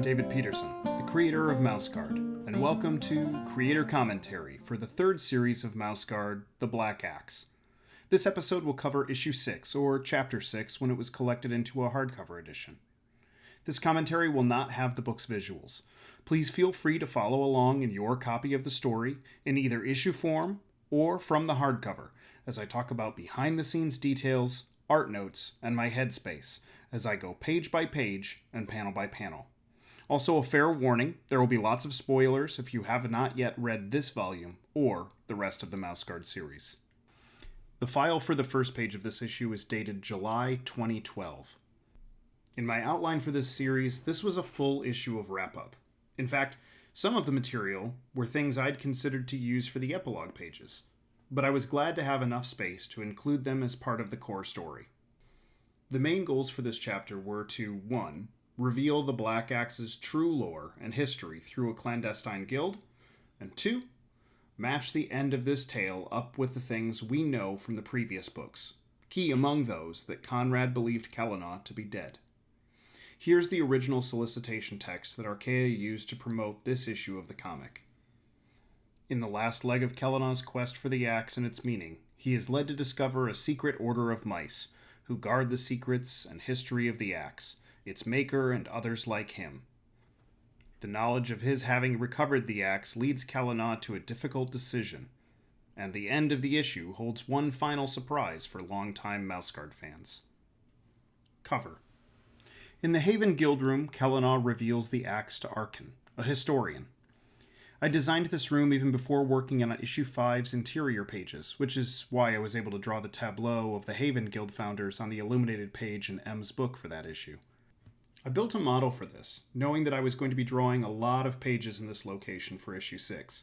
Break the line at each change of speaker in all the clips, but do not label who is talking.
David Petersen, the creator of Mouseguard, and welcome to Creator Commentary for the third series of Mouseguard, The Black Axe. This episode will cover Issue 6, or Chapter 6, when it was collected into a hardcover edition. This commentary will not have the book's visuals. Please feel free to follow along in your copy of the story in either issue form or from the hardcover, as I talk about behind-the-scenes details, art notes, and my headspace, as I go page by page and panel by panel. Also, a fair warning, there will be lots of spoilers if you have not yet read this volume or the rest of the Mouseguard series. The file for the first page of this issue is dated July 2012. In my outline for this series, this was a full issue of wrap-up. In fact, some of the material were things I'd considered to use for the epilogue pages, but I was glad to have enough space to include them as part of the core story. The main goals for this chapter were to 1. Reveal the Black Axe's true lore and history through a clandestine guild, and 2. Match the end of this tale up with the things we know from the previous books, key among those that Conrad believed Kellanah to be dead. Here's the original solicitation text that Archaea used to promote this issue of the comic. In the last leg of Kellanah's quest for the axe and its meaning, he is led to discover a secret order of mice, who guard the secrets and history of the axe, its maker and others like him. The knowledge of his having recovered the axe leads Kellanah to a difficult decision, and the end of the issue holds one final surprise for longtime Mouseguard fans. Cover. In the Haven Guild Room, Kellanah reveals the axe to Arkin, a historian. I designed this room even before working on Issue 5's interior pages, which is why I was able to draw the tableau of the Haven Guild founders on the illuminated page in M's book for that issue. I built a model for this, knowing that I was going to be drawing a lot of pages in this location for Issue 6.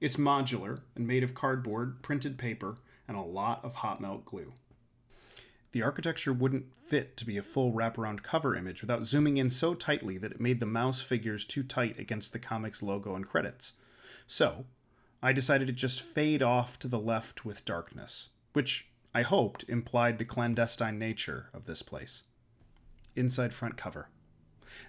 It's modular and made of cardboard, printed paper, and a lot of hot melt glue. The architecture wouldn't fit to be a full wraparound cover image without zooming in so tightly that it made the mouse figures too tight against the comic's logo and credits. So, I decided to just fade off to the left with darkness, which I hoped implied the clandestine nature of this place. Inside front cover.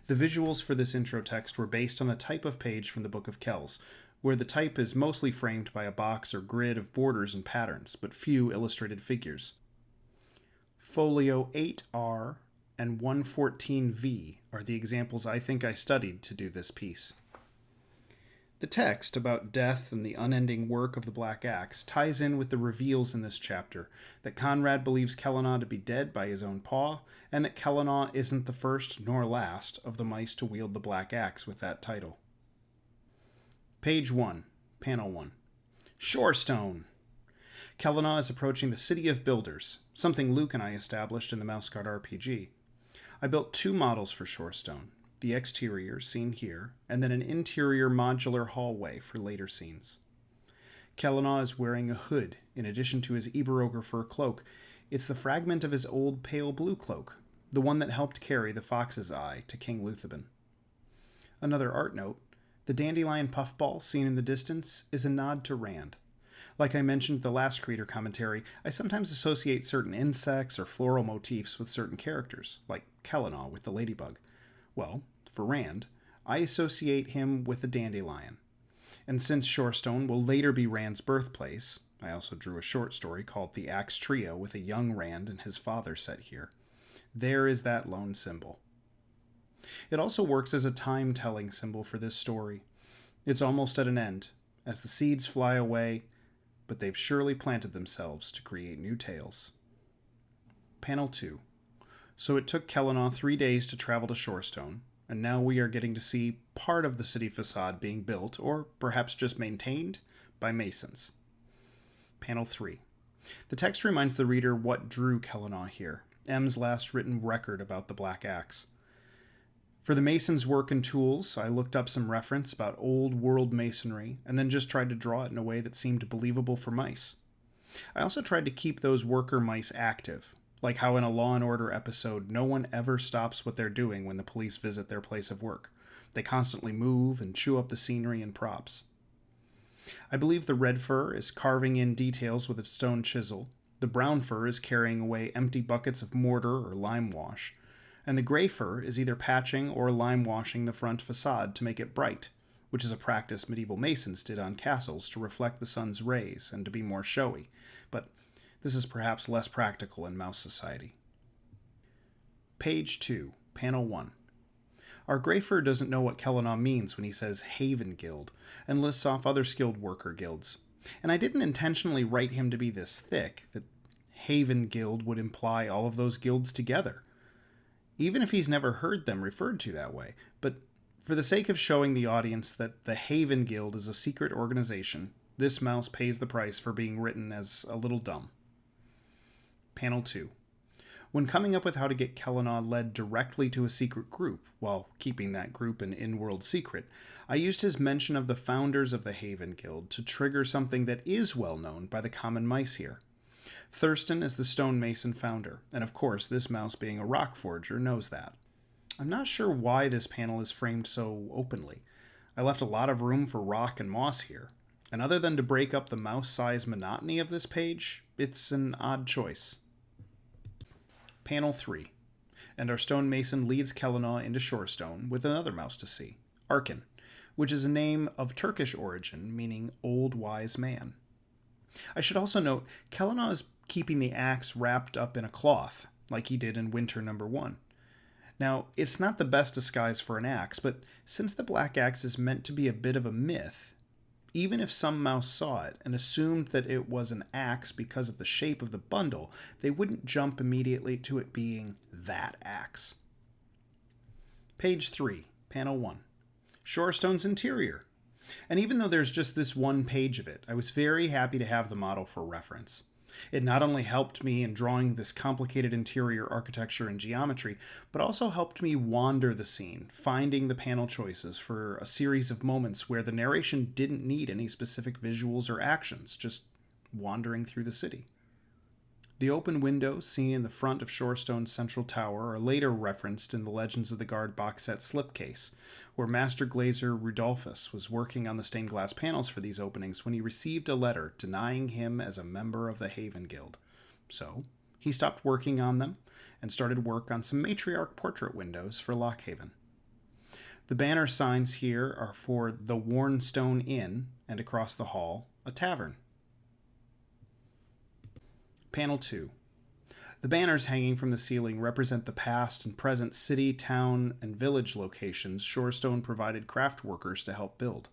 The visuals for this intro text were based on a type of page from the Book of Kells, where the type is mostly framed by a box or grid of borders and patterns, but few illustrated figures. Folio 8R and 114V are the examples I think I studied to do this piece. The text about death and the unending work of the Black Axe ties in with the reveals in this chapter that Conrad believes Kellanah to be dead by his own paw, and that Kellanah isn't the first nor last of the mice to wield the Black Axe with that title. Page 1, Panel 1. Shorestone! Kellanah is approaching the City of Builders, something Luke and I established in the Mouseguard RPG. I built 2 models for Shorestone, the exterior, seen here, and then an interior modular hallway for later scenes. Kellanah is wearing a hood, in addition to his Eberogre fur cloak. It's the fragment of his old pale blue cloak, the one that helped carry the Fox's Eye to King Luthabin. Another art note, the dandelion puffball seen in the distance is a nod to Rand. Like I mentioned in the last creator commentary, I sometimes associate certain insects or floral motifs with certain characters, like Kellanah with the ladybug. Well, for Rand, I associate him with the dandelion. And since Shorestone will later be Rand's birthplace, I also drew a short story called The Axe Trio with a young Rand and his father set here. There is that lone symbol. It also works as a time-telling symbol for this story. It's almost at an end, as the seeds fly away, but they've surely planted themselves to create new tales. Panel 2. So it took Kellanah 3 days to travel to Shorestone, and now we are getting to see part of the city facade being built, or perhaps just maintained, by masons. Panel 3. The text reminds the reader what drew Kellanah here, M's last written record about the Black Axe. For the mason's work and tools, I looked up some reference about old world masonry, and then just tried to draw it in a way that seemed believable for mice. I also tried to keep those worker mice active, like how in a Law & Order episode, no one ever stops what they're doing when the police visit their place of work. They constantly move and chew up the scenery and props. I believe the red fur is carving in details with a stone chisel, the brown fur is carrying away empty buckets of mortar or lime wash, and the grafer is either patching or limewashing the front facade to make it bright, which is a practice medieval masons did on castles to reflect the sun's rays and to be more showy, but this is perhaps less practical in mouse society. Page 2, Panel 1. Our grafer doesn't know what Kellanau means when he says Haven Guild, and lists off other skilled worker guilds. And I didn't intentionally write him to be this thick, that Haven Guild would imply all of those guilds together, even if he's never heard them referred to that way. But for the sake of showing the audience that the Haven Guild is a secret organization, this mouse pays the price for being written as a little dumb. Panel 2. When coming up with how to get Kellanau led directly to a secret group, while keeping that group an in-world secret, I used his mention of the founders of the Haven Guild to trigger something that is well known by the common mice here. Thurston is the stonemason founder, and of course this mouse being a rock forger knows that. I'm not sure why this panel is framed so openly. I left a lot of room for rock and moss here, and other than to break up the mouse-size monotony of this page, it's an odd choice. Panel 3, and our stonemason leads Kellanau into Shorestone with another mouse to see, Arkin, which is a name of Turkish origin meaning old wise man. I should also note, Kellanau is keeping the axe wrapped up in a cloth, like he did in Winter No. 1. Now, it's not the best disguise for an axe, but since the black axe is meant to be a bit of a myth, even if some mouse saw it and assumed that it was an axe because of the shape of the bundle, they wouldn't jump immediately to it being that axe. Page 3, Panel 1. Shorestone's interior. And even though there's just this one page of it, I was very happy to have the model for reference. It not only helped me in drawing this complicated interior architecture and geometry, but also helped me wander the scene, finding the panel choices for a series of moments where the narration didn't need any specific visuals or actions, just wandering through the city. The open windows seen in the front of Shorestone's central tower are later referenced in the Legends of the Guard box set slipcase, where Master Glazer Rudolphus was working on the stained glass panels for these openings when he received a letter denying him as a member of the Haven Guild. So, he stopped working on them and started work on some matriarch portrait windows for Lockhaven. The banner signs here are for the Wornstone Inn, and across the hall, a tavern. Panel 2. The banners hanging from the ceiling represent the past and present city, town, and village locations Shorestone provided craft workers to help build.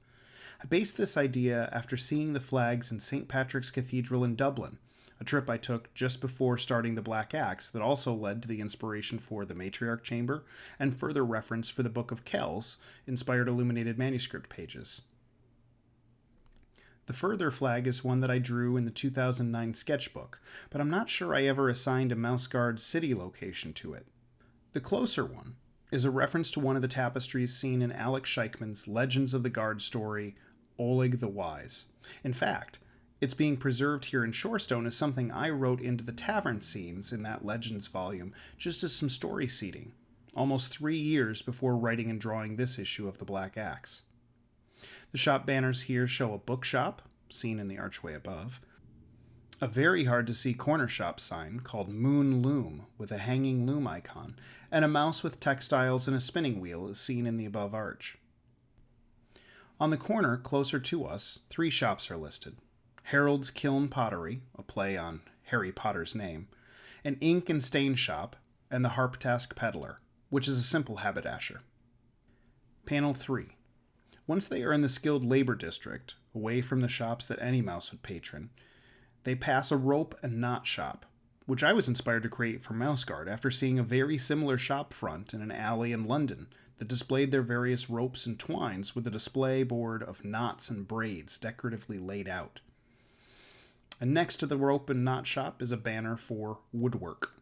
I based this idea after seeing the flags in St. Patrick's Cathedral in Dublin, a trip I took just before starting the Black Axe that also led to the inspiration for the Matriarch Chamber and further reference for the Book of Kells, inspired illuminated manuscript pages. The further flag is one that I drew in the 2009 sketchbook, but I'm not sure I ever assigned a Mouse Guard city location to it. The closer one is a reference to one of the tapestries seen in Alex Scheichmann's Legends of the Guard story, Oleg the Wise. In fact, it's being preserved here in Shorestone as something I wrote into the tavern scenes in that Legends volume, just as some story seeding, almost 3 years before writing and drawing this issue of the Black Axe. The shop banners here show a bookshop, seen in the archway above, a very hard-to-see corner shop sign called Moon Loom with a hanging loom icon, and a mouse with textiles and a spinning wheel is seen in the above arch. On the corner, closer to us, 3 shops are listed. Harold's Kiln Pottery, a play on Harry Potter's name, an ink and stain shop, and the Harptask Peddler, which is a simple haberdasher. Panel 3. Once they are in the skilled labor district, away from the shops that any mouse would patron, they pass a rope and knot shop, which I was inspired to create for Mouse Guard after seeing a very similar shop front in an alley in London that displayed their various ropes and twines with a display board of knots and braids decoratively laid out. And next to the rope and knot shop is a banner for woodwork.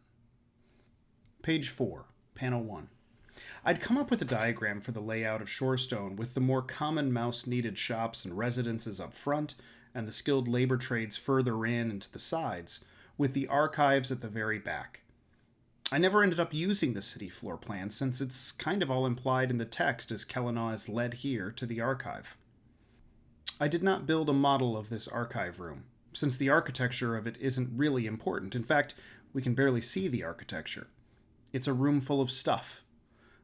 Page 4, Panel 1. I'd come up with a diagram for the layout of Shorestone with the more common mouse-needed shops and residences up front and the skilled labor trades further in and to the sides, with the archives at the very back. I never ended up using the city floor plan since it's kind of all implied in the text as Kellanau is led here to the archive. I did not build a model of this archive room, since the architecture of it isn't really important. In fact, we can barely see the architecture. It's a room full of stuff,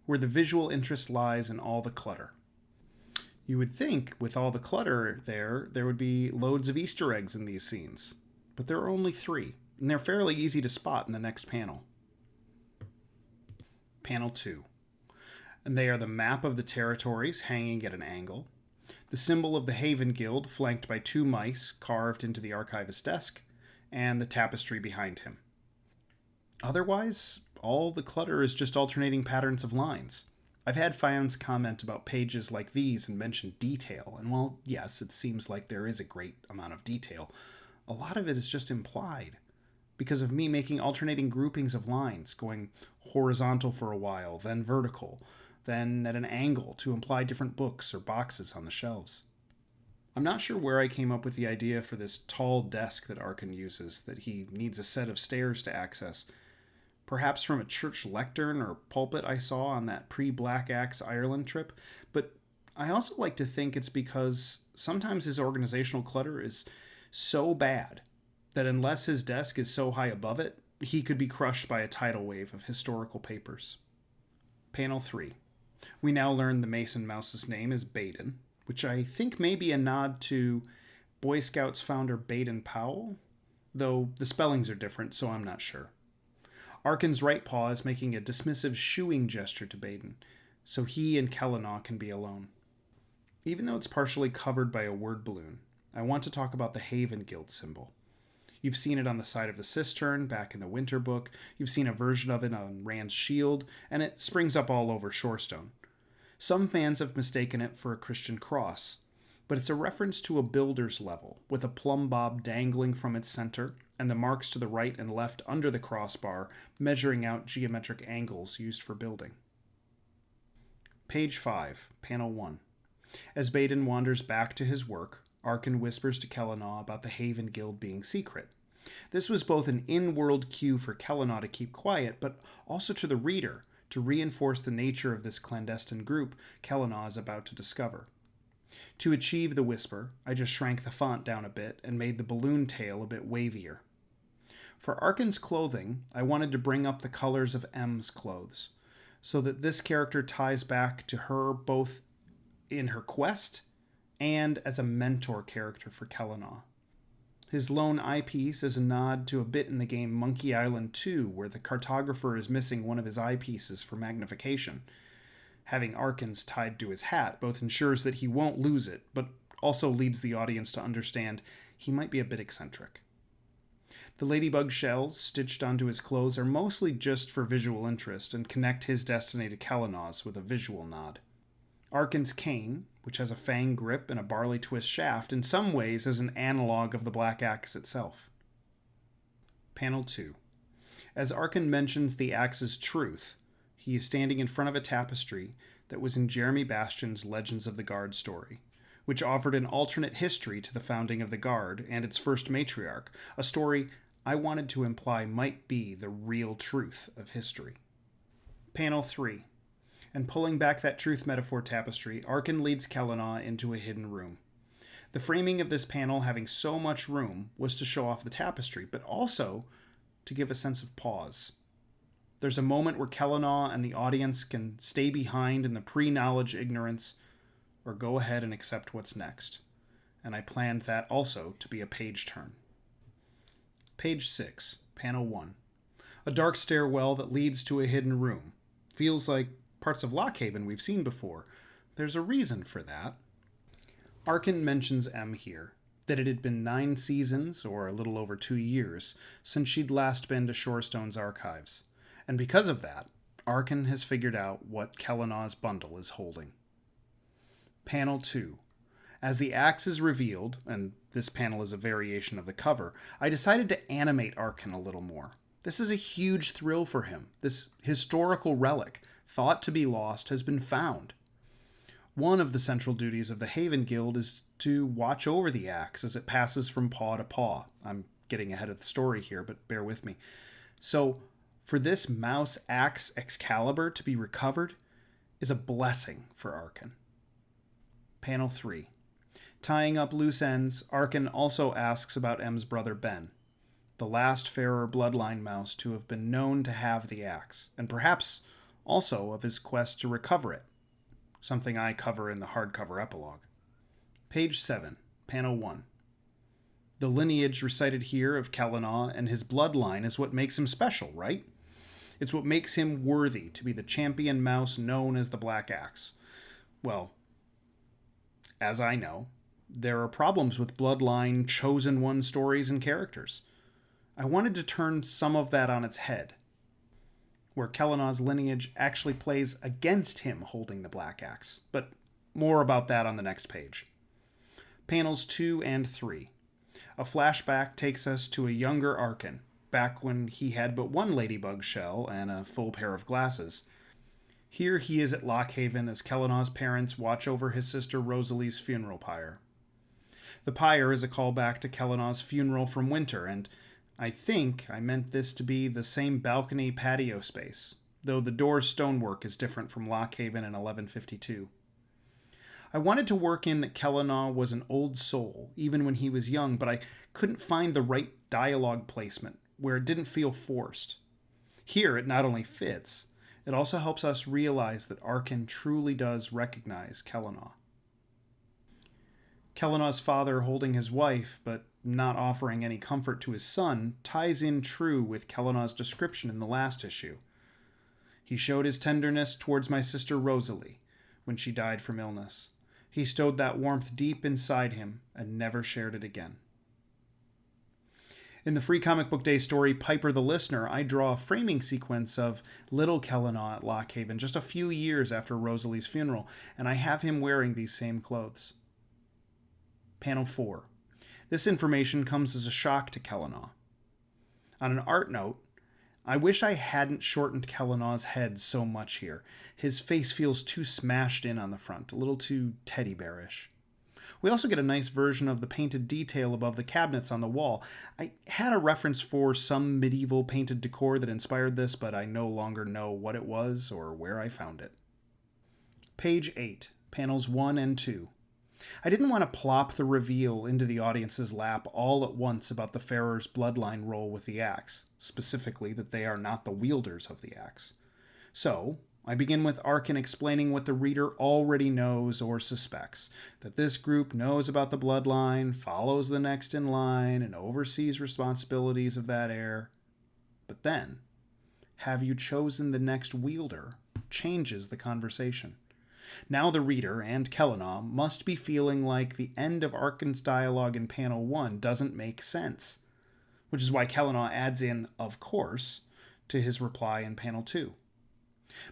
where the visual interest lies in all the clutter. You would think, with all the clutter there would be loads of Easter eggs in these scenes, but there are only 3, and they're fairly easy to spot in the next panel. Panel 2. And they are the map of the territories hanging at an angle, the symbol of the Haven Guild flanked by 2 mice carved into the archivist's desk, and the tapestry behind him. Otherwise, all the clutter is just alternating patterns of lines. I've had fans comment about pages like these and mention detail, and while yes, it seems like there is a great amount of detail, a lot of it is just implied, because of me making alternating groupings of lines, going horizontal for a while, then vertical, then at an angle to imply different books or boxes on the shelves. I'm not sure where I came up with the idea for this tall desk that Arkin uses, that he needs a set of stairs to access. Perhaps from a church lectern or pulpit I saw on that pre-Black Axe Ireland trip, but I also like to think it's because sometimes his organizational clutter is so bad that unless his desk is so high above it, he could be crushed by a tidal wave of historical papers. Panel 3. We now learn the Mason Mouse's name is Baden, which I think may be a nod to Boy Scouts founder Baden Powell, though the spellings are different, so I'm not sure. Arkin's right paw is making a dismissive shooing gesture to Baden, so he and Kellanaw can be alone. Even though it's partially covered by a word balloon, I want to talk about the Haven Guild symbol. You've seen it on the side of the cistern back in the Winter Book, you've seen a version of it on Rand's shield, and it springs up all over Shorestone. Some fans have mistaken it for a Christian cross, but it's a reference to a builder's level, with a plumb bob dangling from its center, and the marks to the right and left under the crossbar measuring out geometric angles used for building. Page 5, Panel 1. As Baden wanders back to his work, Arkin whispers to Kellanaw about the Haven Guild being secret. This was both an in-world cue for Kellanaw to keep quiet, but also to the reader to reinforce the nature of this clandestine group Kellanaw is about to discover. To achieve the whisper, I just shrank the font down a bit and made the balloon tail a bit wavier. For Arkin's clothing, I wanted to bring up the colors of M's clothes, so that this character ties back to her both in her quest and as a mentor character for Kellanaw. His lone eyepiece is a nod to a bit in the game Monkey Island 2, where the cartographer is missing one of his eyepieces for magnification. Having Arkin's tied to his hat both ensures that he won't lose it, but also leads the audience to understand he might be a bit eccentric. The ladybug shells stitched onto his clothes are mostly just for visual interest and connect his destiny to Kellanaw's with a visual nod. Arkin's cane, which has a fang grip and a barley twist shaft, in some ways is an analog of the Black Axe itself. Panel 2. As Arkin mentions the axe's truth, he is standing in front of a tapestry that was in Jeremy Bastian's Legends of the Guard story, which offered an alternate history to the founding of the Guard and its first matriarch, a story I wanted to imply might be the real truth of history. Panel 3. And pulling back that truth metaphor tapestry, Arkin leads Kellanaw into a hidden room. The framing of this panel having so much room was to show off the tapestry, but also to give a sense of pause. There's a moment where Kellanaw and the audience can stay behind in the pre-knowledge ignorance or go ahead and accept what's next. And I planned that also to be a page turn. Page 6, Panel 1. A dark stairwell that leads to a hidden room. Feels like parts of Lockhaven we've seen before. There's a reason for that. Arkin mentions M here, that it had been 9 seasons, or a little over 2 years, since she'd last been to Shorestone's archives. And because of that, Arkin has figured out what Kellanaw's bundle is holding. Panel 2. As the axe is revealed, and this panel is a variation of the cover, I decided to animate Arkin a little more. This is a huge thrill for him. This historical relic, thought to be lost, has been found. One of the central duties of the Haven Guild is to watch over the axe as it passes from paw to paw. I'm getting ahead of the story here, but bear with me. So, for this mouse axe Excalibur to be recovered is a blessing for Arkin. Panel 3. Tying up loose ends, Arkin also asks about M's brother Ben. the last Farer bloodline mouse to have been known to have the axe, and perhaps also of his quest to recover it, something I cover in the hardcover epilogue. Page 7, Panel 1. The lineage recited here of Kellinaw and his bloodline is what makes him special, right? It's what makes him worthy to be the champion mouse known as the Black Axe. Well, as I know, there are problems with bloodline chosen one stories and characters. I wanted to turn some of that on its head, where Kellinaw's lineage actually plays against him holding the Black Axe, but more about that on the next page. Panels 2 and 3. A flashback takes us to a younger Arkin, back when he had but one ladybug shell and a full pair of glasses. Here he is at Lockhaven as Kellinaw's parents watch over his sister Rosalie's funeral pyre. The pyre is a callback to Kellinaw's funeral from Winter, and I think I meant this to be the same balcony patio space, though the door's stonework is different from Lockhaven in 1152. I wanted to work in that Kellinaw was an old soul, even when he was young, but I couldn't find the right dialogue placement, where it didn't feel forced. Here, it not only fits, it also helps us realize that Arkin truly does recognize Kellinaw. Kellinaw's father holding his wife, but not offering any comfort to his son, ties in true with Kellinaw's description in the last issue. He showed his tenderness towards my sister Rosalie when she died from illness. He stowed that warmth deep inside him and never shared it again. In the Free Comic Book Day story Piper the Listener, I draw a framing sequence of little Kellinaw at Lockhaven just a few years after Rosalie's funeral, and I have him wearing these same clothes. Panel 4. This information comes as a shock to Kellinaw. On an art note, I wish I hadn't shortened Kellinaw's head so much here. His face feels too smashed in on the front, a little too teddy bearish. We also get a nice version of the painted detail above the cabinets on the wall. I had a reference for some medieval painted decor that inspired this, but I no longer know what it was or where I found it. Page 8, panels 1 and 2. I didn't want to plop the reveal into the audience's lap all at once about the Farer's bloodline role with the axe, specifically that they are not the wielders of the axe. So, I begin with Arkin explaining what the reader already knows or suspects, that this group knows about the bloodline, follows the next in line, and oversees responsibilities of that heir. But then, have you chosen the next wielder changes the conversation. Now the reader, and Kellinaw, must be feeling like the end of Arkin's dialogue in panel 1 doesn't make sense, which is why Kellinaw adds in, of course, to his reply in panel 2.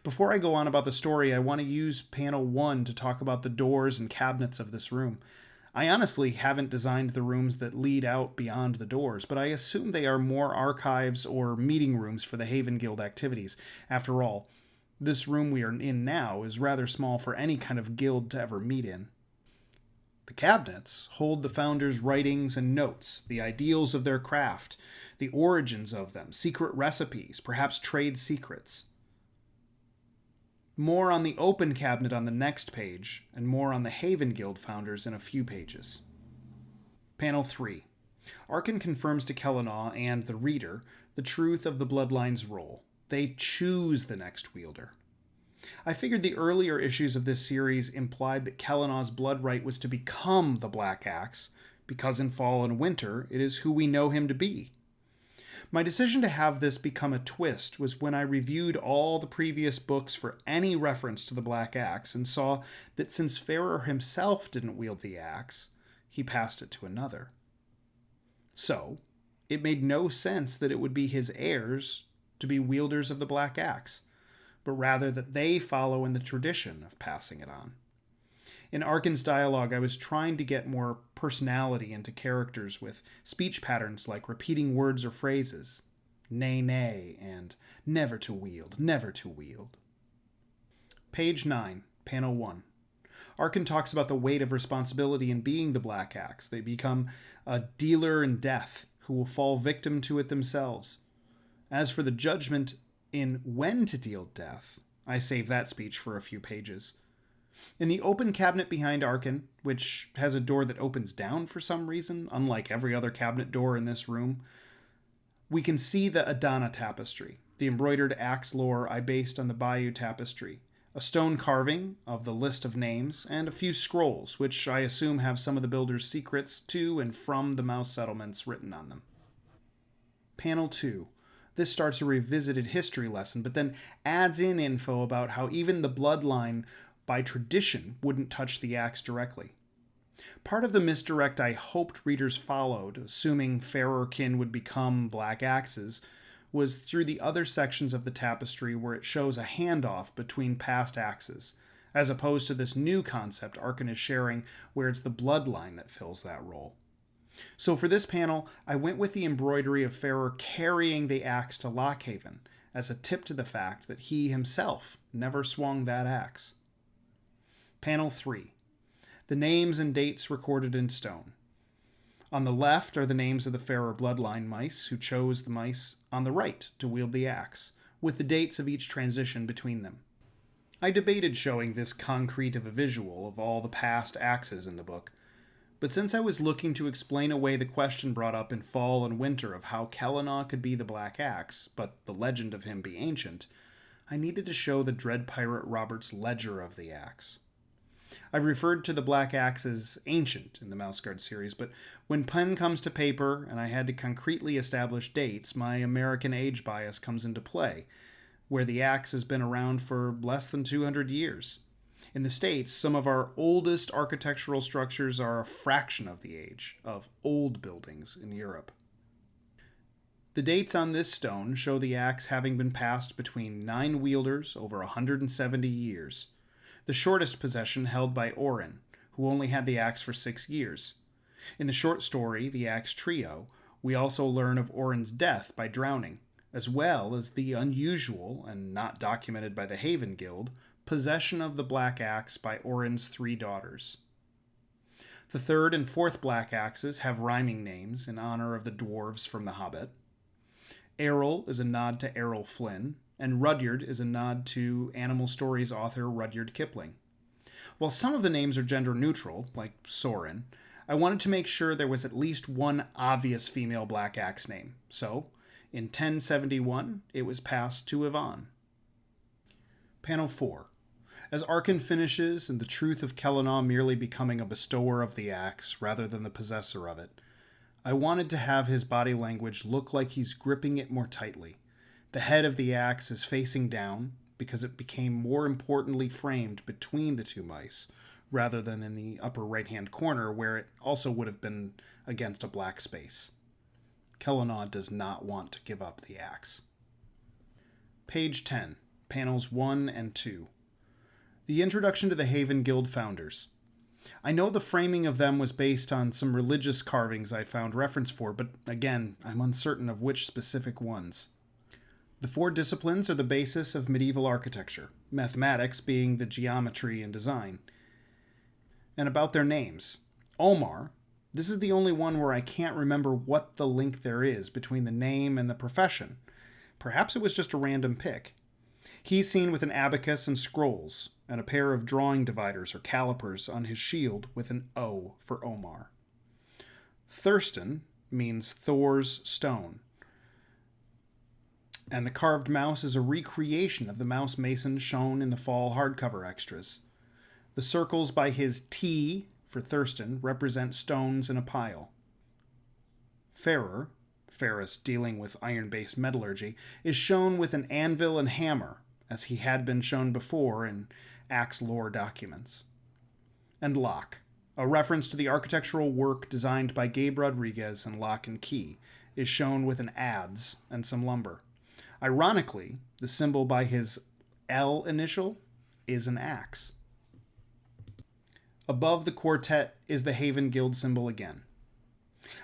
Before I go on about the story, I want to use panel 1 to talk about the doors and cabinets of this room. I honestly haven't designed the rooms that lead out beyond the doors, but I assume they are more archives or meeting rooms for the Haven Guild activities. After all, this room we are in now is rather small for any kind of guild to ever meet in. The cabinets hold the founders' writings and notes, the ideals of their craft, the origins of them, secret recipes, perhaps trade secrets. More on the open cabinet on the next page, and more on the Haven Guild founders in a few pages. Panel 3. Arkin confirms to Kellinaw and the reader the truth of the Bloodline's role. They choose the next wielder. I figured the earlier issues of this series implied that Kellinaw's blood right was to become the Black Axe, because in Fall and Winter it is who we know him to be. My decision to have this become a twist was when I reviewed all the previous books for any reference to the Black Axe and saw that since Farer himself didn't wield the axe, he passed it to another. So, it made no sense that it would be his heirs to be wielders of the Black Axe, but rather that they follow in the tradition of passing it on. In Arkin's dialogue, I was trying to get more personality into characters with speech patterns like repeating words or phrases, nay, nay, and never to wield, never to wield. Page 9, panel 1. Arkin talks about the weight of responsibility in being the Black Axe. They become a dealer in death who will fall victim to it themselves. As for the judgment in when to deal death, I save that speech for a few pages. In the open cabinet behind Arkin, which has a door that opens down for some reason, unlike every other cabinet door in this room, We can see the Adana tapestry, the embroidered axe lore I based on the Bayeux tapestry, a stone carving of the list of names, and a few scrolls, which I assume have some of the builders' secrets to and from the mouse settlements written on them. Panel 2. This starts a revisited history lesson, but then adds in info about how even the bloodline by tradition wouldn't touch the axe directly. Part of the misdirect I hoped readers followed, assuming fairer kin would become black axes, was through the other sections of the tapestry where it shows a handoff between past axes, as opposed to this new concept Arkin is sharing where it's the bloodline that fills that role. So for this panel, I went with the embroidery of Farrer carrying the axe to Lockhaven, as a tip to the fact that he himself never swung that axe. Panel 3. The names and dates recorded in stone. On the left are the names of the Farrer bloodline mice who chose the mice on the right to wield the axe, with the dates of each transition between them. I debated showing this concrete of a visual of all the past axes in the book, but since I was looking to explain away the question brought up in Fall and Winter of how Kellanagh could be the Black Axe, but the legend of him be ancient, I needed to show the Dread Pirate Robert's ledger of the axe. I've referred to the Black Axe as ancient in the Mouseguard series, but when pen comes to paper and I had to concretely establish dates, my American age bias comes into play, where the axe has been around for less than 200 years. In the States, some of our oldest architectural structures are a fraction of the age of old buildings in Europe. The dates on this stone show the axe having been passed between 9 wielders over 170 years, the shortest possession held by Orin, who only had the axe for 6 years. In the short story, The Axe Trio, we also learn of Orin's death by drowning, as well as the unusual, and not documented by the Haven Guild, possession of the Black Axe by Orin's 3 daughters. The third and fourth Black Axes have rhyming names in honor of the dwarves from The Hobbit. Errol is a nod to Errol Flynn, and Rudyard is a nod to Animal Stories author Rudyard Kipling. While some of the names are gender neutral, like Soren, I wanted to make sure there was at least one obvious female Black Axe name, so in 1071 it was passed to Yvonne. Panel 4. As Arkin finishes and the truth of Kellanagh merely becoming a bestower of the axe rather than the possessor of it, I wanted to have his body language look like he's gripping it more tightly. The head of the axe is facing down because it became more importantly framed between the 2 mice, rather than in the upper right-hand corner where it also would have been against a black space. Kellanagh does not want to give up the axe. Page 10, panels 1 and 2. The introduction to the Haven Guild founders. I know the framing of them was based on some religious carvings I found reference for, but again, I'm uncertain of which specific ones. The 4 disciplines are the basis of medieval architecture, mathematics being the geometry and design. And about their names. Omar, this is the only one where I can't remember what the link there is between the name and the profession. Perhaps it was just a random pick. He's seen with an abacus and scrolls, and a pair of drawing dividers or calipers on his shield with an O for Omar. Thurston means Thor's stone, and the carved mouse is a recreation of the mouse mason shown in the fall hardcover extras. The circles by his T for Thurston represent stones in a pile. Farrer, Ferris dealing with iron-based metallurgy, is shown with an anvil and hammer, as he had been shown before in axe lore documents. And Locke, a reference to the architectural work designed by Gabe Rodriguez and Locke and Key, is shown with an adze and some lumber. Ironically, the symbol by his L initial is an axe. Above the quartet is the Haven Guild symbol again.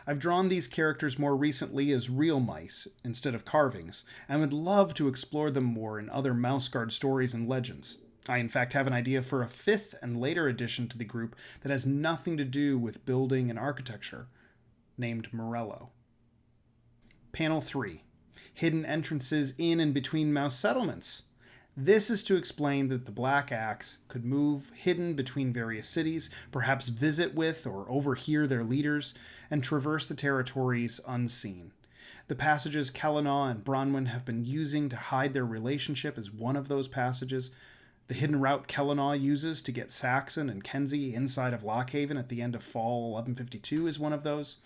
I've drawn these characters more recently as real mice instead of carvings, and would love to explore them more in other Mouseguard stories and legends. I in fact have an idea for a 5th and later addition to the group that has nothing to do with building and architecture, named Morello. Panel 3. Hidden entrances in and between mouse settlements. This is to explain that the Black Axe could move hidden between various cities, perhaps visit with or overhear their leaders, and traverse the territories unseen. The passages Kellanau and Bronwyn have been using to hide their relationship is one of those passages. The hidden route Kellanau uses to get Saxon and Kenzie inside of Lockhaven at the end of fall 1152 is one of those.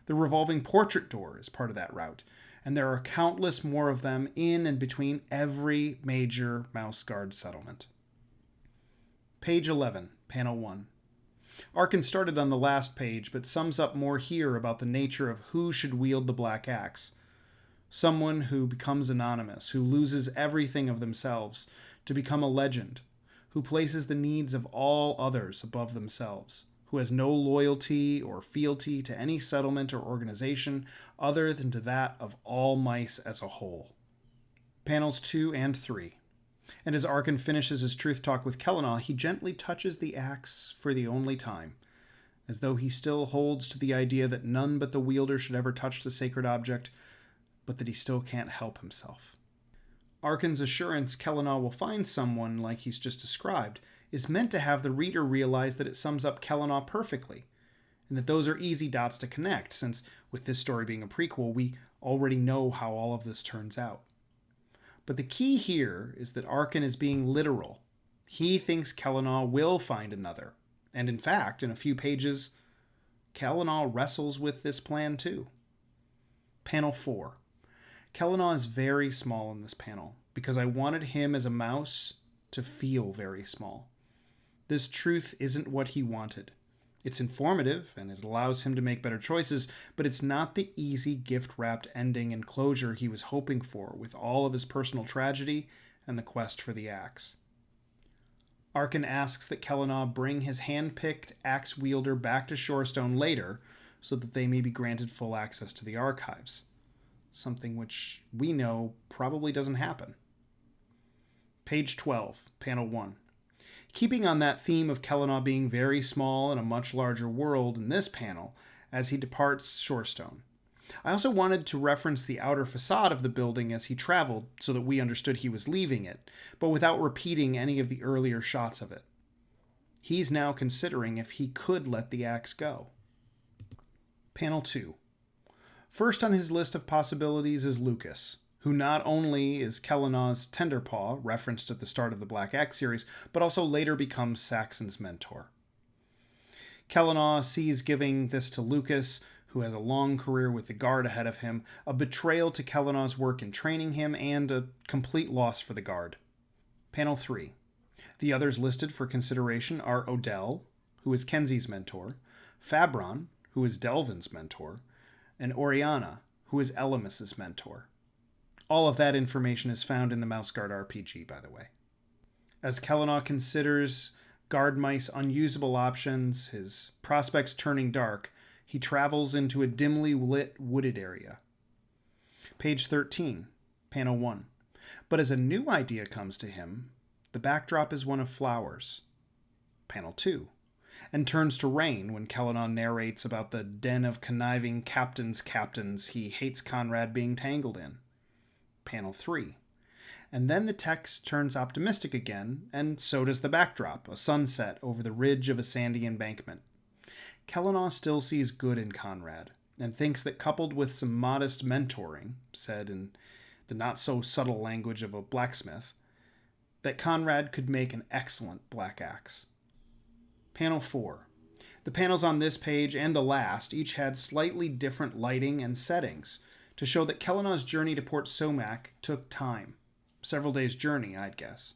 The revolving portrait door is part of that route, and there are countless more of them in and between every major Mouse Guard settlement. Page 11, Panel 1. Arkin started on the last page, but sums up more here about the nature of who should wield the Black Axe. Someone who becomes anonymous, who loses everything of themselves to become a legend, who places the needs of all others above themselves, who has no loyalty or fealty to any settlement or organization other than to that of all mice as a whole. Panels 2 and 3. And as Arkin finishes his truth talk with Kellanau, he gently touches the axe for the only time, as though he still holds to the idea that none but the wielder should ever touch the sacred object, but that he still can't help himself. Arkin's assurance Kellanau will find someone like he's just described is meant to have the reader realize that it sums up Kellanau perfectly, and that those are easy dots to connect, since with this story being a prequel, we already know how all of this turns out. But the key here is that Arkin is being literal. He thinks Kellanau will find another, and in fact, in a few pages, Kellanau wrestles with this plan too. Panel 4. Kellanau is very small in this panel, because I wanted him as a mouse to feel very small. This truth isn't what he wanted. It's informative, and it allows him to make better choices, but it's not the easy gift-wrapped ending and closure he was hoping for with all of his personal tragedy and the quest for the axe. Arkin asks that Kellanau bring his hand-picked axe wielder back to Shorestone later so that they may be granted full access to the archives, something which we know probably doesn't happen. Page 12, Panel 1. Keeping on that theme of Kellanau being very small in a much larger world in this panel as he departs Shorestone. I also wanted to reference the outer facade of the building as he traveled so that we understood he was leaving it, but without repeating any of the earlier shots of it. He's now considering if he could let the axe go. Panel 2. First on his list of possibilities is Lucas, who not only is Kellanau's tenderpaw, referenced at the start of the Black Axe series, but also later becomes Saxon's mentor. Kellanau sees giving this to Lucas, who has a long career with the Guard ahead of him, a betrayal to Kellanau's work in training him, and a complete loss for the Guard. Panel 3. The others listed for consideration are Odell, who is Kenzie's mentor, Fabron, who is Delvin's mentor, and Oriana, who is Elymas's mentor. All of that information is found in the Mouse Guard RPG, by the way. As Kellanau considers guard mice unusable options, his prospects turning dark, he travels into a dimly lit wooded area. Page 13, Panel 1. But as a new idea comes to him, the backdrop is one of flowers. Panel 2. And turns to rain when Kellanau narrates about the den of conniving captains he hates Conrad being tangled in. Panel 3. And then the text turns optimistic again, and so does the backdrop, a sunset over the ridge of a sandy embankment. Kellanau still sees good in Conrad, and thinks that coupled with some modest mentoring, said in the not-so-subtle language of a blacksmith, that Conrad could make an excellent Black Axe. Panel 4. The panels on this page and the last each had slightly different lighting and settings, to show that Kellanau's journey to Port Sumac took time. Several days' journey, I'd guess.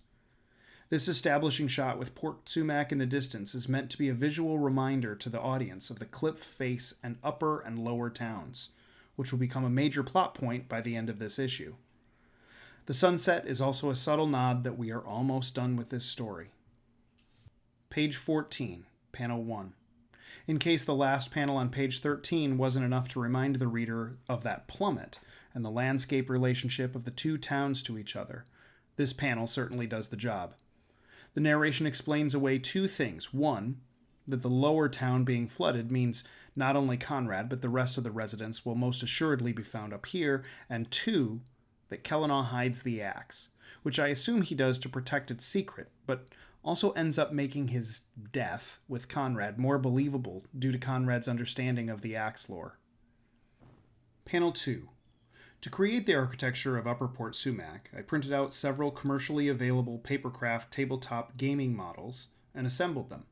This establishing shot with Port Sumac in the distance is meant to be a visual reminder to the audience of the cliff face and upper and lower towns, which will become a major plot point by the end of this issue. The sunset is also a subtle nod that we are almost done with this story. Page 14, Panel 1. In case the last panel on page 13 wasn't enough to remind the reader of that plummet and the landscape relationship of the two towns to each other, this panel certainly does the job. The narration explains away two things. One, that the lower town being flooded means not only Conrad, but the rest of the residents will most assuredly be found up here, and two, that Kellanau hides the axe, which I assume he does to protect its secret, but also ends up making his death with Conrad more believable due to Conrad's understanding of the axe lore. Panel 2. To create the architecture of Upper Port Sumac, I printed out several commercially available papercraft tabletop gaming models and assembled them.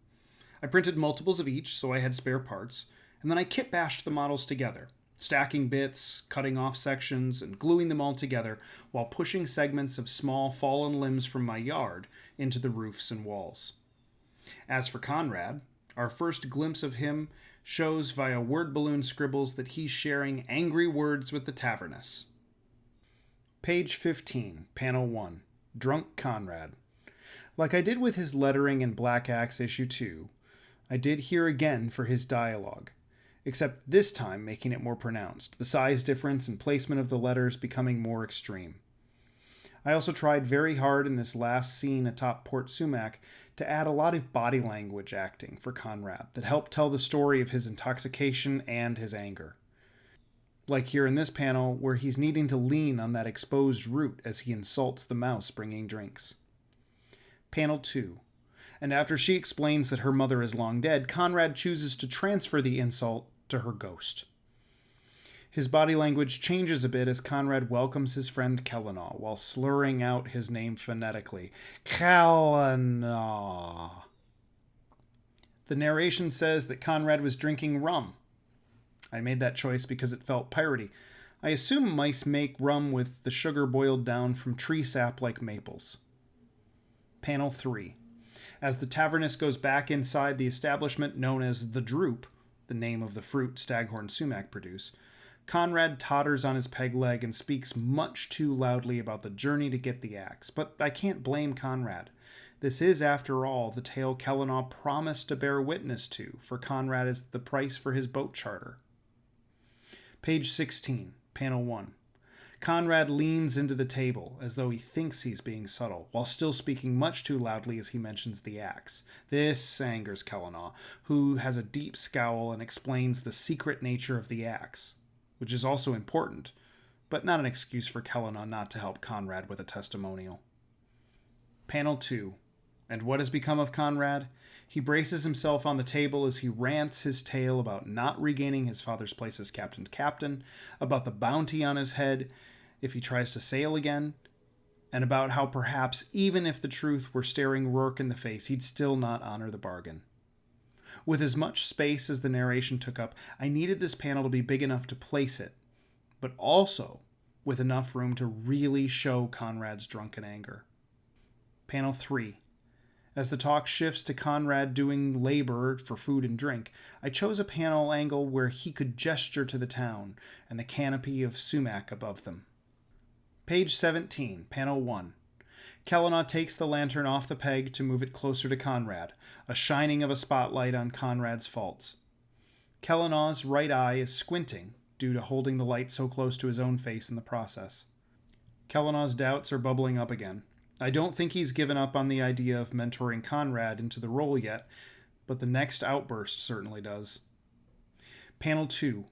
I printed multiples of each so I had spare parts, and then I kit bashed the models together, stacking bits, cutting off sections, and gluing them all together while pushing segments of small fallen limbs from my yard into the roofs and walls. As for Conrad, our first glimpse of him shows via word balloon scribbles that he's sharing angry words with the taverness. Page 15, Panel 1, Drunk Conrad. Like I did with his lettering in Black Axe Issue 2, I did here again for his dialogue, except this time making it more pronounced, the size difference and placement of the letters becoming more extreme. I also tried very hard in this last scene atop Port Sumac to add a lot of body language acting for Conrad that helped tell the story of his intoxication and his anger. Like here in this panel, where he's needing to lean on that exposed root as he insults the mouse bringing drinks. Panel 2. And after she explains that her mother is long dead, Conrad chooses to transfer the insult to her ghost. His body language changes a bit as Conrad welcomes his friend Kellinaw while slurring out his name phonetically. Kellinaw. The narration says that Conrad was drinking rum. I made that choice because it felt piratey. I assume mice make rum with the sugar boiled down from tree sap like maples. Panel 3. As the taverness goes back inside the establishment known as the Droop, the name of the fruit Staghorn Sumac produce, Conrad totters on his peg leg and speaks much too loudly about the journey to get the axe. But I can't blame Conrad. This is, after all, the tale Kellinaw promised to bear witness to, for Conrad is the price for his boat charter. Page 16, Panel 1. Conrad leans into the table, as though he thinks he's being subtle, while still speaking much too loudly as he mentions the axe. This angers Kellinaw, who has a deep scowl and explains the secret nature of the axe, which is also important, but not an excuse for Kellinaw not to help Conrad with a testimonial. Panel 2. And what has become of Conrad? He braces himself on the table as he rants his tale about not regaining his father's place as captain's captain, about the bounty on his head if he tries to sail again, and about how perhaps even if the truth were staring Rourke in the face, he'd still not honor the bargain. With as much space as the narration took up, I needed this panel to be big enough to place it, but also with enough room to really show Conrad's drunken anger. Panel 3. As the talk shifts to Conrad doing labor for food and drink, I chose a panel angle where he could gesture to the town and the canopy of sumac above them. Page 17, Panel 1. Kellinaw takes the lantern off the peg to move it closer to Conrad, a shining of a spotlight on Conrad's faults. Kellinaw's right eye is squinting due to holding the light so close to his own face in the process. Kellinaw's doubts are bubbling up again. I don't think he's given up on the idea of mentoring Conrad into the role yet, but the next outburst certainly does. Panel 2.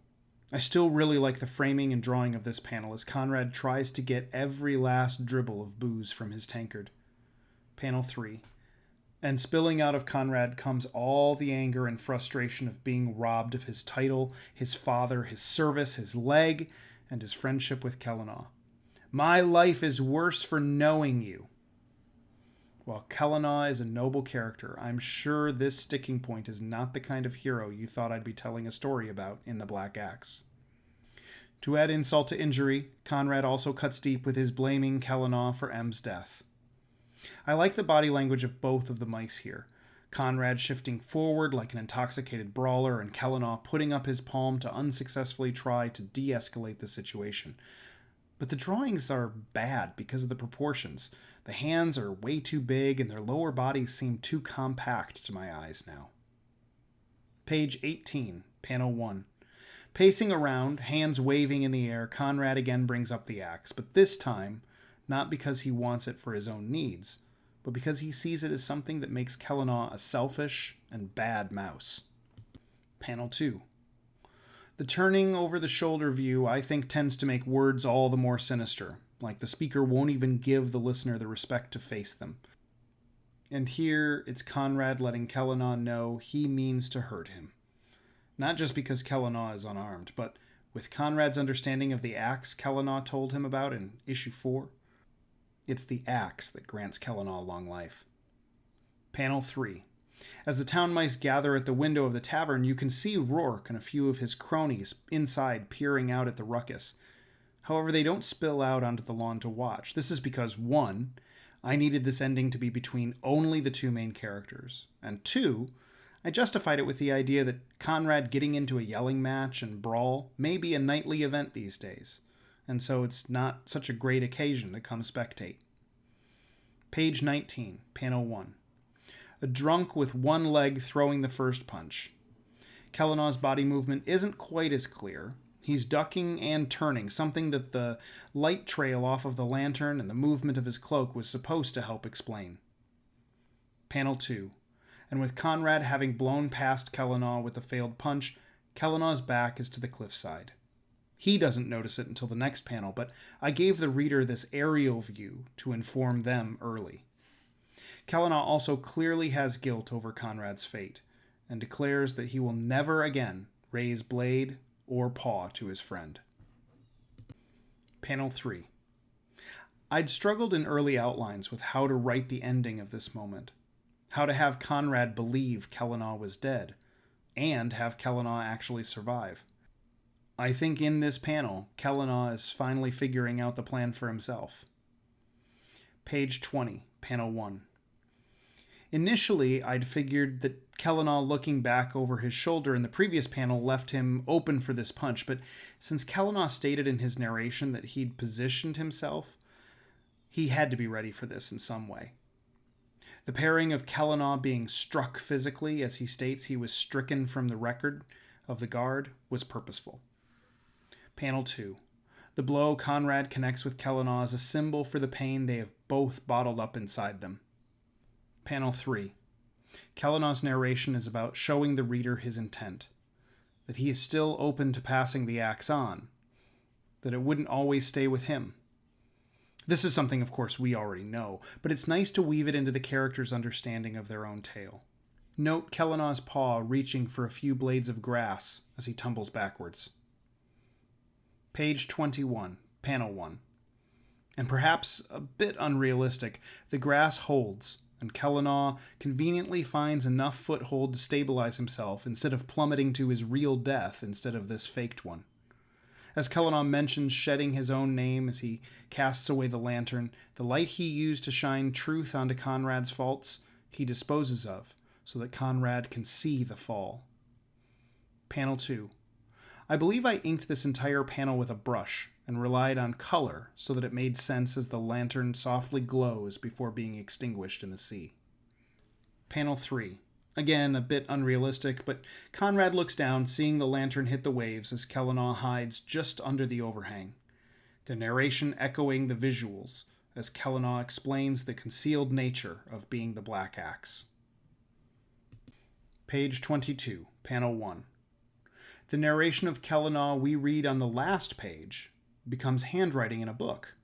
I still really like the framing and drawing of this panel as Conrad tries to get every last dribble of booze from his tankard. Panel 3. And spilling out of Conrad comes all the anger and frustration of being robbed of his title, his father, his service, his leg, and his friendship with Kellinaw. My life is worse for knowing you. While Kellinaw is a noble character, I'm sure this sticking point is not the kind of hero you thought I'd be telling a story about in the Black Axe. To add insult to injury, Conrad also cuts deep with his blaming Kellinaw for M's death. I like the body language of both of the mice here. Conrad shifting forward like an intoxicated brawler and Kellinaw putting up his palm to unsuccessfully try to de-escalate the situation. But the drawings are bad because of the proportions. The hands are way too big and their lower bodies seem too compact to my eyes now. Page 18, Panel 1. Pacing around, hands waving in the air, Conrad again brings up the axe, but this time, not because he wants it for his own needs, but because he sees it as something that makes Kellinaw a selfish and bad mouse. Panel 2. The turning over the shoulder view, I think, tends to make words all the more sinister, like the speaker won't even give the listener the respect to face them. And here, it's Conrad letting Kellinaw know he means to hurt him. Not just because Kellinaw is unarmed, but with Conrad's understanding of the axe Kellanaw told him about in issue 4. It's the axe that grants Kellanaw long life. Panel 3. As the town mice gather at the window of the tavern, you can see Rourke and a few of his cronies inside peering out at the ruckus. However, they don't spill out onto the lawn to watch. This is because, 1, I needed this ending to be between only the two main characters, and 2, I justified it with the idea that Conrad getting into a yelling match and brawl may be a nightly event these days, and so it's not such a great occasion to come spectate. Page 19, panel 1. A drunk with one leg throwing the first punch. Kellanaw's body movement isn't quite as clear. He's ducking and turning, something that the light trail off of the lantern and the movement of his cloak was supposed to help explain. Panel 2. And with Conrad having blown past Kellanaw with the failed punch, Kellanaw's back is to the cliffside. He doesn't notice it until the next panel, but I gave the reader this aerial view to inform them early. Kellanaw also clearly has guilt over Conrad's fate, and declares that he will never again raise blade or paw to his friend. Panel 3. I'd struggled in early outlines with how to write the ending of this moment, how to have Conrad believe Kellanaw was dead, and have Kellanaw actually survive. I think in this panel, Kellanaw is finally figuring out the plan for himself. Page 20, panel 1. Initially, I'd figured that Kellanaw looking back over his shoulder in the previous panel left him open for this punch, but since Kellanaw stated in his narration that he'd positioned himself, he had to be ready for this in some way. The pairing of Kellanaw being struck physically, as he states he was stricken from the record of the guard, was purposeful. Panel 2. The blow Conrad connects with Kellanaw is a symbol for the pain they have both bottled up inside them. Panel 3. Kellanaw's narration is about showing the reader his intent, that he is still open to passing the axe on, that it wouldn't always stay with him. This is something, of course, we already know, but it's nice to weave it into the character's understanding of their own tale. Note Kellanaw's paw reaching for a few blades of grass as he tumbles backwards. Page 21, panel 1. And perhaps a bit unrealistic, the grass holds, and Kellanaw conveniently finds enough foothold to stabilize himself instead of plummeting to his real death instead of this faked one. As Kellanaw mentions shedding his own name as he casts away the lantern, the light he used to shine truth onto Conrad's faults, he disposes of, so that Conrad can see the fall. Panel 2. I believe I inked this entire panel with a brush and relied on color so that it made sense as the lantern softly glows before being extinguished in the sea. Panel 3. Again, a bit unrealistic, but Conrad looks down, seeing the lantern hit the waves as Kellanaw hides just under the overhang. The narration echoing the visuals as Kellanaw explains the concealed nature of being the Black Axe. Page 22, panel 1. The narration of Kellanaw we read on the last page becomes handwriting in a book.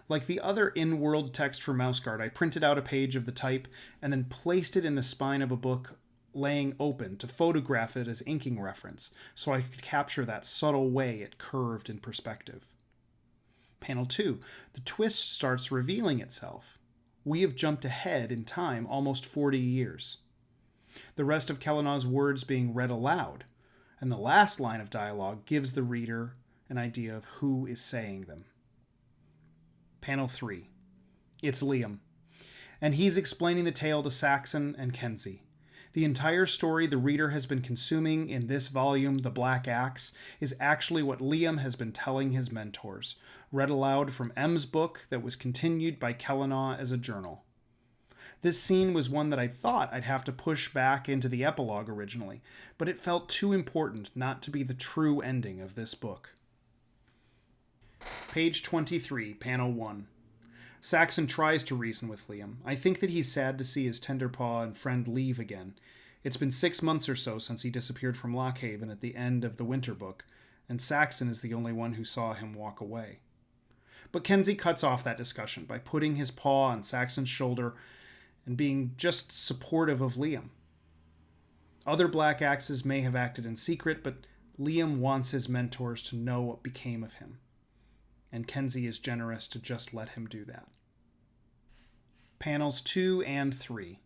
Like the other in-world text for Mouseguard, I printed out a page of the type and then placed it in the spine of a book laying open to photograph it as inking reference, so I could capture that subtle way it curved in perspective. Panel 2. The twist starts revealing itself. We have jumped ahead in time almost 40 years. The rest of Kellanaw's words being read aloud, and the last line of dialogue gives the reader an idea of who is saying them. Panel 3. It's Liam, and he's explaining the tale to Saxon and Kenzie. The entire story the reader has been consuming in this volume, The Black Axe, is actually what Liam has been telling his mentors, read aloud from M's book that was continued by Kellanaw as a journal. This scene was one that I thought I'd have to push back into the epilogue originally, but it felt too important not to be the true ending of this book. Page 23, panel 1. Saxon tries to reason with Liam. I think that he's sad to see his tenderpaw and friend leave again. It's been 6 months or so since he disappeared from Lockhaven at the end of the Winter book, and Saxon is the only one who saw him walk away. But Kenzie cuts off that discussion by putting his paw on Saxon's shoulder and being just supportive of Liam. Other Black Axes may have acted in secret, but Liam wants his mentors to know what became of him, and Kenzie is generous to just let him do that. Panels 2 and 3.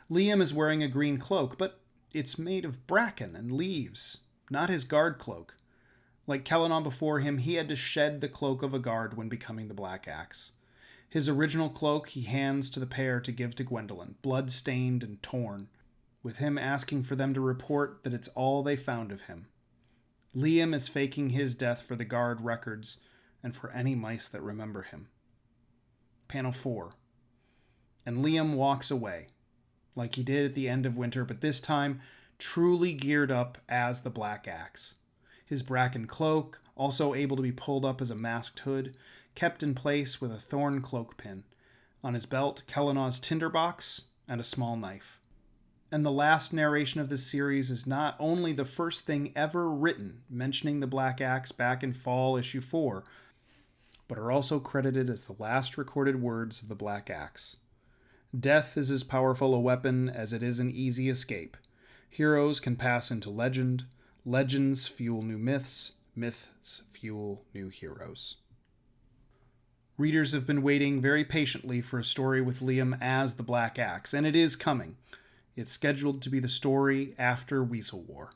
Liam is wearing a green cloak, but it's made of bracken and leaves, not his guard cloak. Like Kellanau before him, he had to shed the cloak of a guard when becoming the Black Axe. His original cloak he hands to the pair to give to Gwendolyn, blood-stained and torn, with him asking for them to report that it's all they found of him. Liam is faking his death for the guard records and for any mice that remember him. Panel 4. And Liam walks away, like he did at the end of winter, but this time truly geared up as the Black Axe. His bracken cloak, also able to be pulled up as a masked hood, kept in place with a thorn cloak pin. On his belt, Kellanau's tinderbox and a small knife. And the last narration of this series is not only the first thing ever written mentioning the Black Axe back in fall issue 4, but are also credited as the last recorded words of the Black Axe. Death is as powerful a weapon as it is an easy escape. Heroes can pass into legend. Legends fuel new myths. Myths fuel new heroes. Readers have been waiting very patiently for a story with Liam as the Black Axe, and it is coming. It's scheduled to be the story after Weasel War.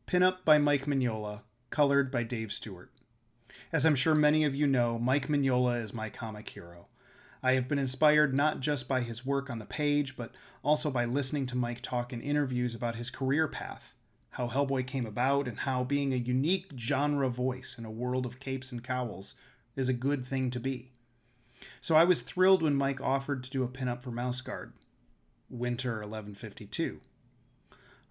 Pinup by Mike Mignola, colored by Dave Stewart. As I'm sure many of you know, Mike Mignola is my comic hero. I have been inspired not just by his work on the page, but also by listening to Mike talk in interviews about his career path, how Hellboy came about, and how being a unique genre voice in a world of capes and cowls is a good thing to be. So I was thrilled when Mike offered to do a pinup for Mouseguard, Winter 1152.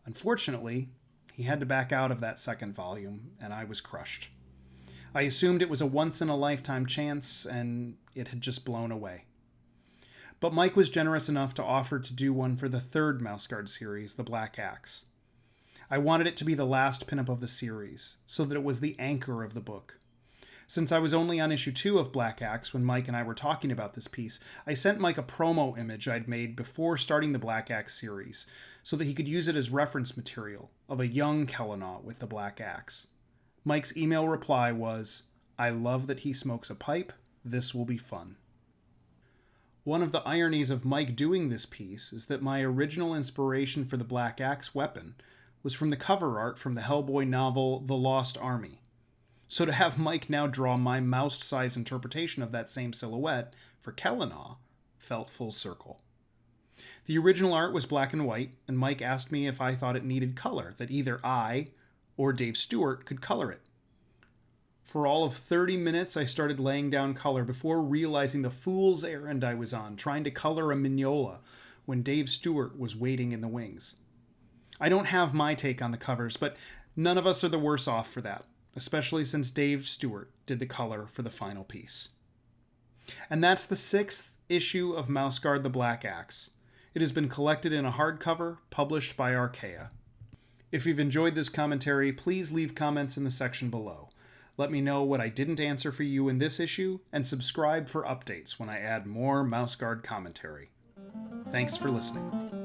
Unfortunately, he had to back out of that second volume, and I was crushed. I assumed it was a once-in-a-lifetime chance, and it had just blown away. But Mike was generous enough to offer to do one for the third Mouseguard series, The Black Axe. I wanted it to be the last pinup of the series, so that it was the anchor of the book. Since I was only on issue 2 of Black Axe when Mike and I were talking about this piece, I sent Mike a promo image I'd made before starting the Black Axe series, so that he could use it as reference material of a young Kellanau with the Black Axe. Mike's email reply was, "I love that he smokes a pipe. This will be fun." One of the ironies of Mike doing this piece is that my original inspiration for the Black Axe weapon was from the cover art from the Hellboy novel The Lost Army. So to have Mike now draw my mouse-sized interpretation of that same silhouette for Kellanau felt full circle. The original art was black and white, and Mike asked me if I thought it needed color, that either I or Dave Stewart could color it. For all of 30 minutes, I started laying down color before realizing the fool's errand I was on, trying to color a Mignola when Dave Stewart was waiting in the wings. I don't have my take on the covers, but none of us are the worse off for that, especially since Dave Stewart did the color for the final piece. And that's the 6th issue of Mouseguard the Black Axe. It has been collected in a hardcover, published by Archaea. If you've enjoyed this commentary, please leave comments in the section below. Let me know what I didn't answer for you in this issue, and subscribe for updates when I add more Mouseguard commentary. Thanks for listening.